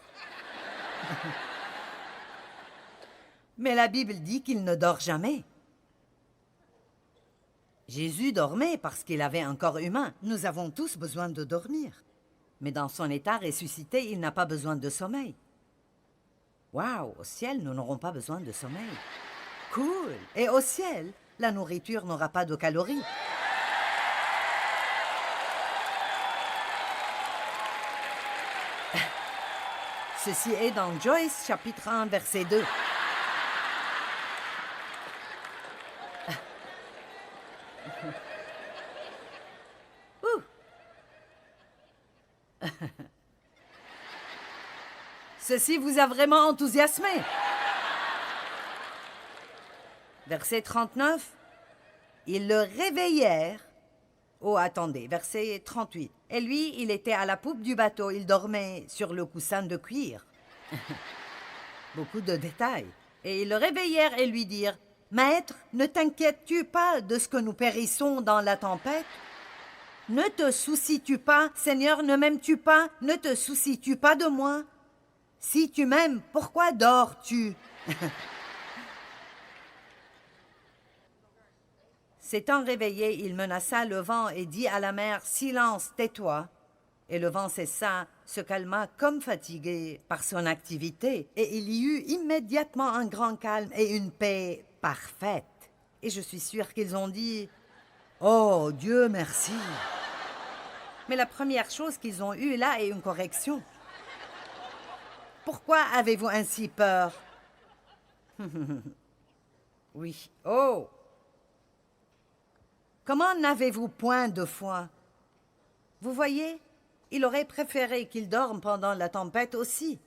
Mais la Bible dit qu'il ne dort jamais. Jésus dormait parce qu'il avait un corps humain. Nous avons tous besoin de dormir. Mais dans son état ressuscité, il n'a pas besoin de sommeil. Waouh, au ciel, nous n'aurons pas besoin de sommeil. Cool! Et au ciel, la nourriture n'aura pas de calories. Ceci est dans Joyce, chapitre 1, verset 2. Ceci vous a vraiment enthousiasmé. Verset 39. Ils le réveillèrent. Oh, attendez, verset 38. Et lui, il était à la poupe du bateau. Il dormait sur le coussin de cuir. Beaucoup de détails. Et ils le réveillèrent et lui dirent, « Maître, ne t'inquiètes-tu pas de ce que nous périssons dans la tempête? Ne te soucies-tu pas, Seigneur, ne m'aimes-tu pas? Ne te soucies-tu pas de moi? Si tu m'aimes, pourquoi dors-tu? » S'étant réveillé, il menaça le vent et dit à la mer, « Silence, tais-toi. » Et le vent cessa, se calma comme fatigué par son activité, et il y eut immédiatement un grand calme et une paix parfaite. Et je suis sûre qu'ils ont dit, « Oh, Dieu merci. » Mais la première chose qu'ils ont eue là est une correction. « Pourquoi avez-vous ainsi peur? » Oui, oh! Comment n'avez-vous point de foi? Vous voyez, il aurait préféré qu'il dorme pendant la tempête aussi.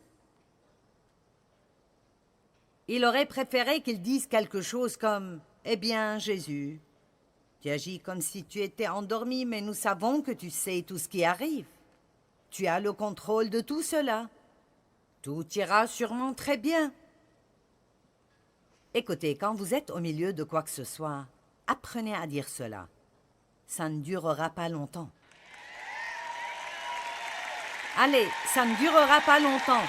Il aurait préféré qu'il dise quelque chose comme « Eh bien, Jésus, tu agis comme si tu étais endormi, mais nous savons que tu sais tout ce qui arrive. Tu as le contrôle de tout cela. Tout ira sûrement très bien. » Écoutez, quand vous êtes au milieu de quoi que ce soit, apprenez à dire cela. Ça ne durera pas longtemps. Allez, ça ne durera pas longtemps.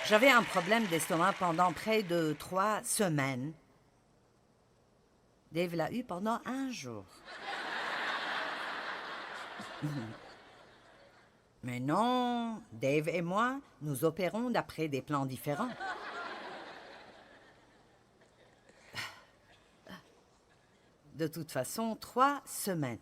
J'avais un problème d'estomac pendant près de 3 semaines. Dave l'a eu pendant 1 jour. Mais non, Dave et moi, nous opérons d'après des plans différents. De toute façon, 3 semaines.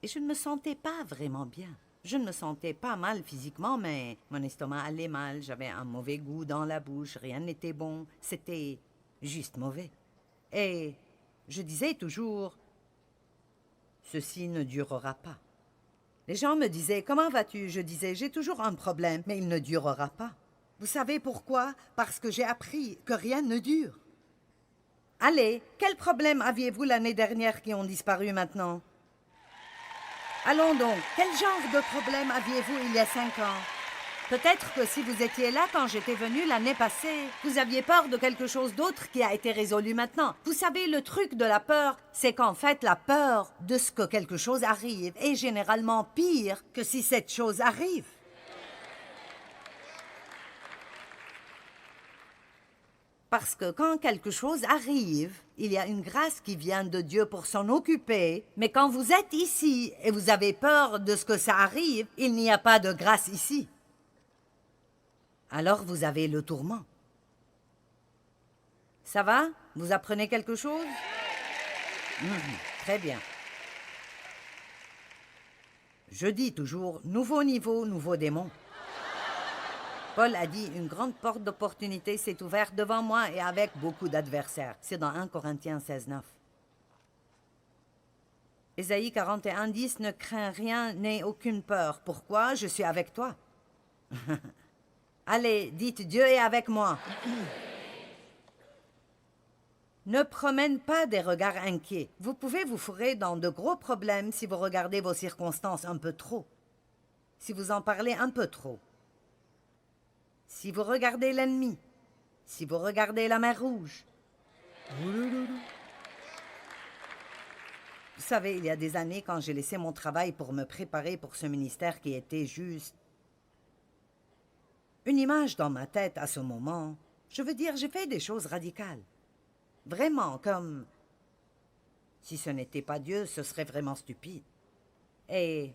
Et je ne me sentais pas vraiment bien. Je ne me sentais pas mal physiquement, mais mon estomac allait mal. J'avais un mauvais goût dans la bouche, rien n'était bon. C'était juste mauvais. Et Je disais toujours, ceci ne durera pas. Les gens me disaient, comment vas-tu? Je disais, j'ai toujours un problème, mais il ne durera pas. Vous savez pourquoi? Parce que j'ai appris que rien ne dure. Allez, quels problèmes aviez-vous l'année dernière qui ont disparu maintenant? Allons donc, Quel genre de problème aviez-vous il y a 5 ans? peut-être que si vous étiez là quand j'étais venue l'année passée, vous aviez peur de quelque chose d'autre qui a été résolu maintenant. Vous savez, le truc de la peur, c'est qu'en fait, la peur de ce que quelque chose arrive est généralement pire que si cette chose arrive. Parce que quand quelque chose arrive, il y a une grâce qui vient de Dieu pour s'en occuper. Mais quand vous êtes ici et vous avez peur de ce que ça arrive, il n'y a pas de grâce ici. Alors vous avez le tourment. Ça va? Vous apprenez quelque chose? Très bien. Je dis toujours, nouveau niveau, nouveau démon. Paul a dit, une grande porte d'opportunité s'est ouverte devant moi et avec beaucoup d'adversaires. C'est dans 1 Corinthiens 16:9. Ésaïe 41:10, ne crains rien, n'aie aucune peur. Pourquoi? Je suis avec toi. Allez, dites, Dieu est avec moi. Ne promène pas des regards inquiets. Vous pouvez vous fourrer dans de gros problèmes si vous regardez vos circonstances un peu trop. Si vous en parlez un peu trop. Si vous regardez l'ennemi. Si vous regardez la mer Rouge. Vous savez, il y a des années, quand j'ai laissé mon travail pour me préparer pour ce ministère qui était juste une image dans ma tête à ce moment. Je veux dire, j'ai fait des choses radicales. Vraiment, comme si ce n'était pas Dieu, ce serait vraiment stupide. Et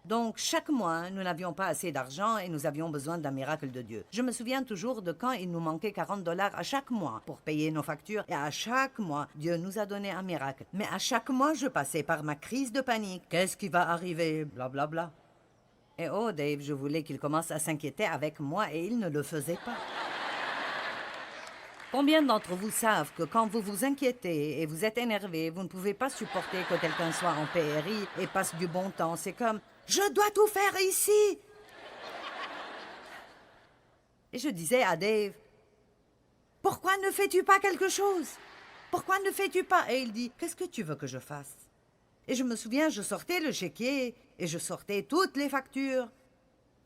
donc, chaque mois, nous n'avions pas assez d'argent et nous avions besoin d'un miracle de Dieu. Je me souviens toujours de quand il nous manquait 40 $ à chaque mois pour payer nos factures. Et à chaque mois, Dieu nous a donné un miracle. Mais à chaque mois, je passais par ma crise de panique. Qu'est-ce qui va arriver? Blablabla. Bla, bla. Et oh, Dave, je voulais qu'il commence à s'inquiéter avec moi et il ne le faisait pas. Combien d'entre vous savent que quand vous vous inquiétez et vous êtes énervé, vous ne pouvez pas supporter que quelqu'un soit en PRI et passe du bon temps? C'est comme « Je dois tout faire ici !» Et je disais à Dave « Pourquoi ne fais-tu pas quelque chose? Pourquoi ne fais-tu pas ?» Et il dit « Qu'est-ce que tu veux que je fasse ?» Et je me souviens, je sortais le chéquier et je sortais toutes les factures.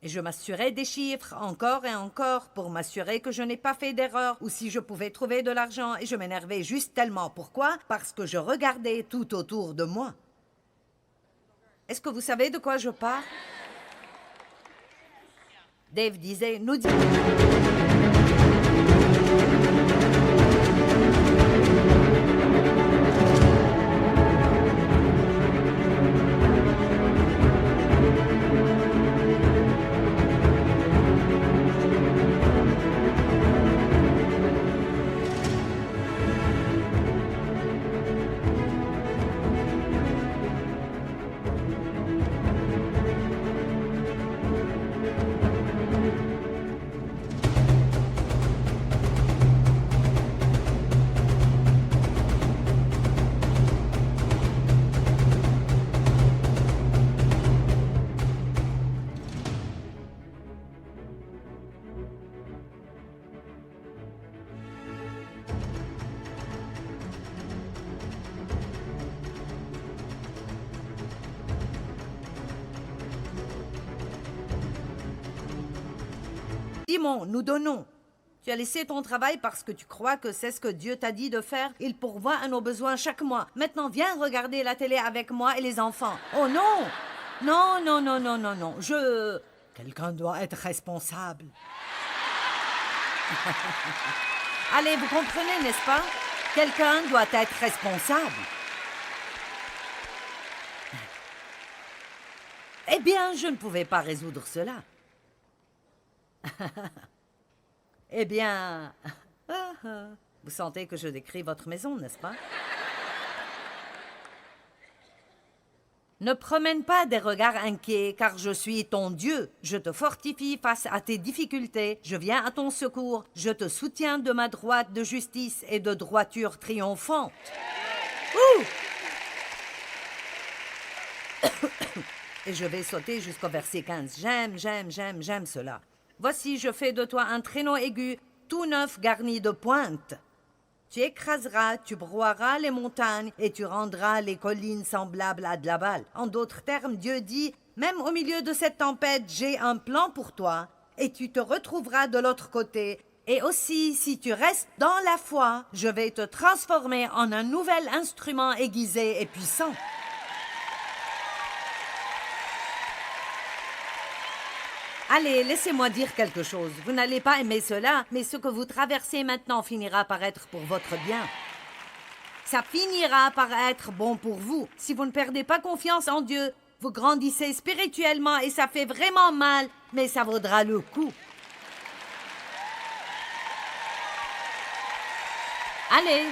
Et je m'assurais des chiffres encore et encore pour m'assurer que je n'ai pas fait d'erreur ou si je pouvais trouver de l'argent. Et je m'énervais juste tellement. Pourquoi? Parce que je regardais tout autour de moi. Est-ce que vous savez de quoi je parle? Dave disait, nous disons... Simon, nous donnons. Tu as laissé ton travail parce que tu crois que c'est ce que Dieu t'a dit de faire. Il pourvoit à nos besoins chaque mois. Maintenant, viens regarder la télé avec moi et les enfants. Oh non! Non, non, non, non, non, non. Quelqu'un doit être responsable. Allez, vous comprenez, n'est-ce pas? Quelqu'un doit être responsable. Eh bien, je ne pouvais pas résoudre cela. Eh bien, vous sentez que je décris votre maison, n'est-ce pas? Ne promène pas des regards inquiets, car je suis ton Dieu. Je te fortifie face à tes difficultés. Je viens à ton secours. Je te soutiens de ma droite de justice et de droiture triomphante. Ouh! Et je vais sauter jusqu'au verset 15. J'aime cela. Voici, je fais de toi un traîneau aigu, tout neuf garni de pointes. Tu écraseras, tu broieras les montagnes et tu rendras les collines semblables à de la balle. En d'autres termes, Dieu dit, même au milieu de cette tempête, j'ai un plan pour toi et tu te retrouveras de l'autre côté. Et aussi, si tu restes dans la foi, je vais te transformer en un nouvel instrument aiguisé et puissant. Allez, laissez-moi dire quelque chose. Vous n'allez pas aimer cela, mais ce que vous traversez maintenant finira par être pour votre bien. Ça finira par être bon pour vous. Si vous ne perdez pas confiance en Dieu, vous grandissez spirituellement et ça fait vraiment mal, mais ça vaudra le coup. Allez.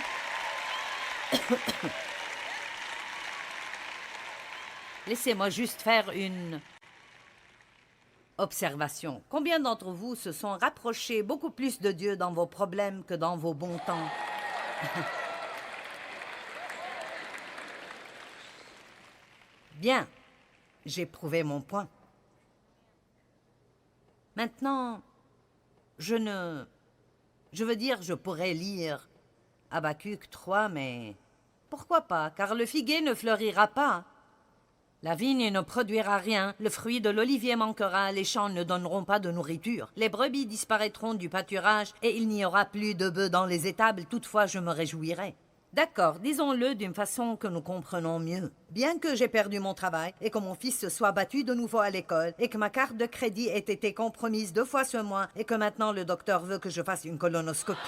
Laissez-moi juste faire une observation. Combien d'entre vous se sont rapprochés beaucoup plus de Dieu dans vos problèmes que dans vos bons temps? Bien, j'ai prouvé mon point. Maintenant, je veux dire, je pourrais lire Habacuc 3, mais pourquoi pas, car le figuier ne fleurira pas. La vigne ne produira rien, le fruit de l'olivier manquera, les champs ne donneront pas de nourriture. Les brebis disparaîtront du pâturage et il n'y aura plus de bœufs dans les étables, toutefois je me réjouirai. D'accord, disons-le d'une façon que nous comprenons mieux. Bien que j'ai perdu mon travail et que mon fils se soit battu de nouveau à l'école et que ma carte de crédit ait été compromise 2 fois ce mois et que maintenant le docteur veut que je fasse une colonoscopie.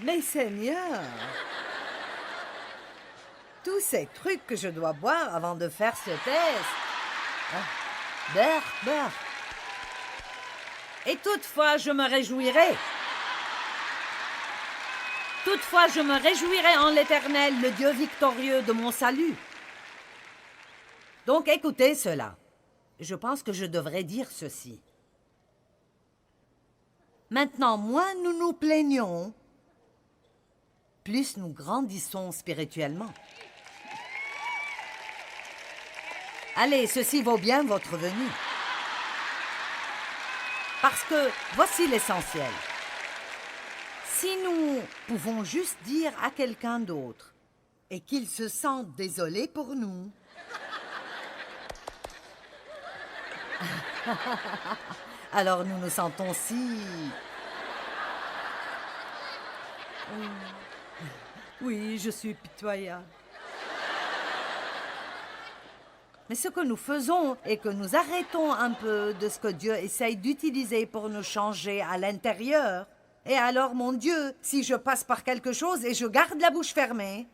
Mais Seigneur, tous ces trucs que je dois boire avant de faire ce test. Beurre. Et toutefois, je me réjouirai. Toutefois, je me réjouirai en l'Éternel, le Dieu victorieux de mon salut. Donc, écoutez cela. Je pense que je devrais dire ceci. Maintenant, moins nous nous plaignons, plus nous grandissons spirituellement. Allez, ceci vaut bien votre venue. Parce que voici l'essentiel. Si nous pouvons juste dire à quelqu'un d'autre et qu'il se sente désolé pour nous, alors nous nous sentons si... Oui, je suis pitoyable. Mais ce que nous faisons est que nous arrêtons un peu de ce que Dieu essaye d'utiliser pour nous changer à l'intérieur. Et alors, mon Dieu, si je passe par quelque chose et je garde la bouche fermée,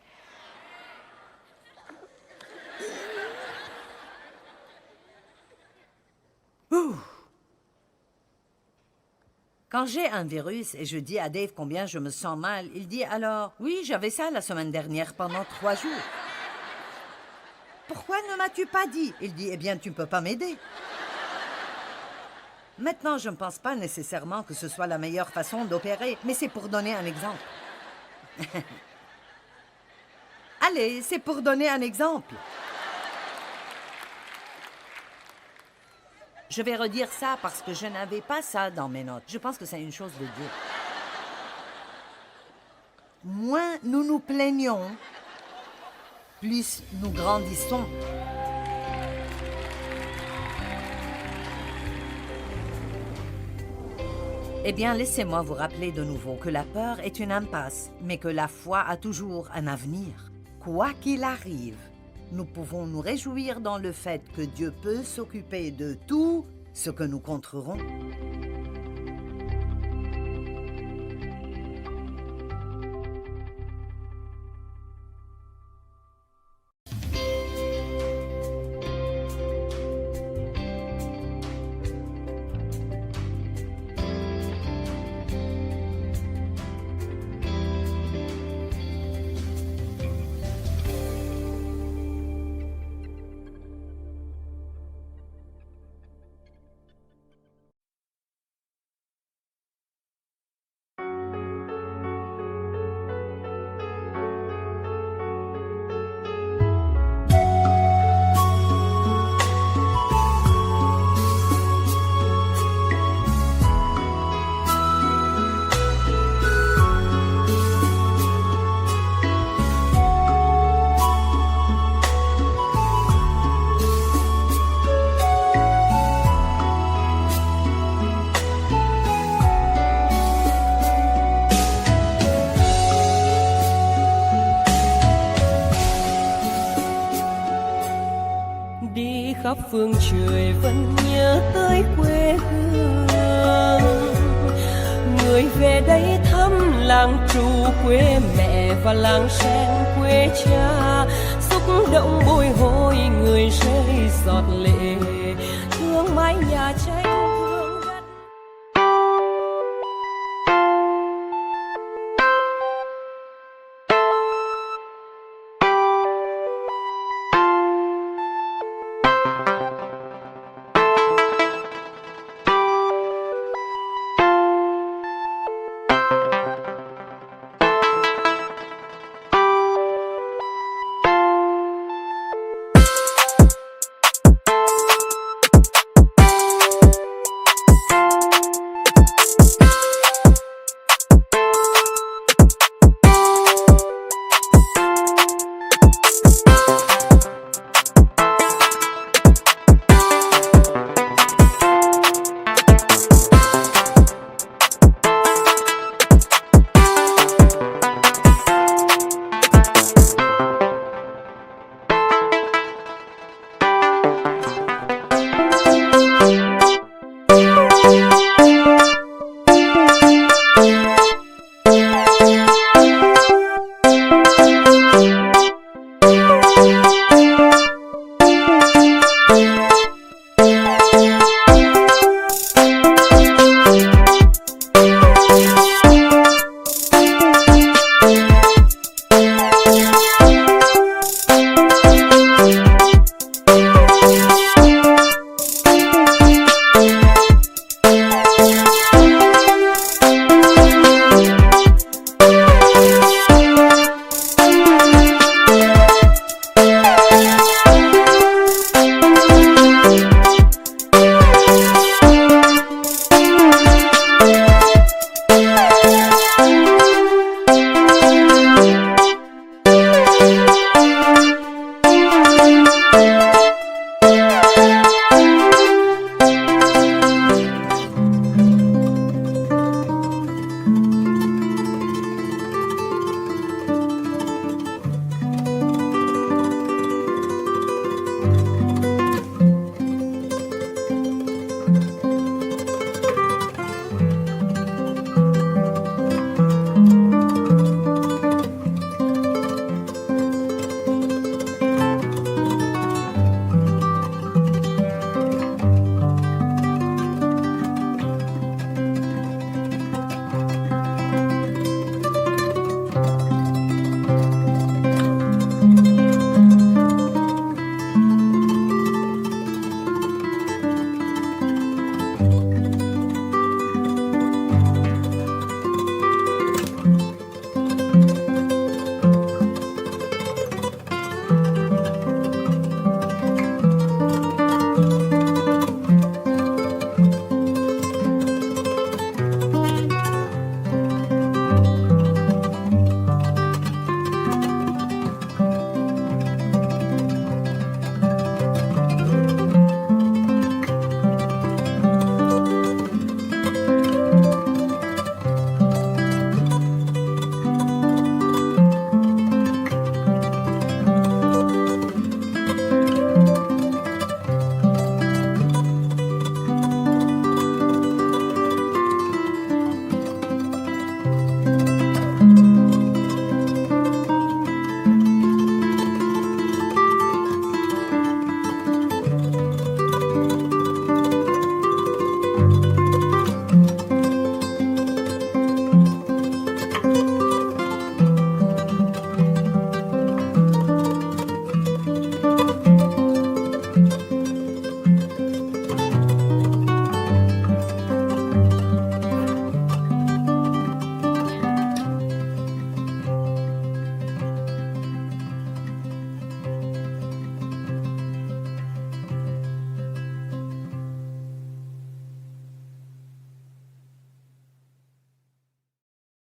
quand j'ai un virus et je dis à Dave combien je me sens mal, il dit alors, oui, j'avais ça la semaine dernière pendant 3 jours. Pourquoi ne m'as-tu pas dit? Il dit, eh bien, tu ne peux pas m'aider. Maintenant, je ne pense pas nécessairement que ce soit la meilleure façon d'opérer, mais c'est pour donner un exemple. Allez, c'est pour donner un exemple. Je vais redire ça parce que je n'avais pas ça dans mes notes. Je pense que c'est une chose de Dieu. Moins nous nous plaignons, plus nous grandissons. Eh bien, laissez-moi vous rappeler de nouveau que la peur est une impasse, mais que la foi a toujours un avenir. Quoi qu'il arrive, nous pouvons nous réjouir dans le fait que Dieu peut s'occuper de tout ce que nous contrerons. đi khắp phương trời vẫn nhớ tới quê hương. Người về đây thăm làng Trù quê mẹ và làng Sen quê cha, xúc động bồi hồi người rơi giọt lệ.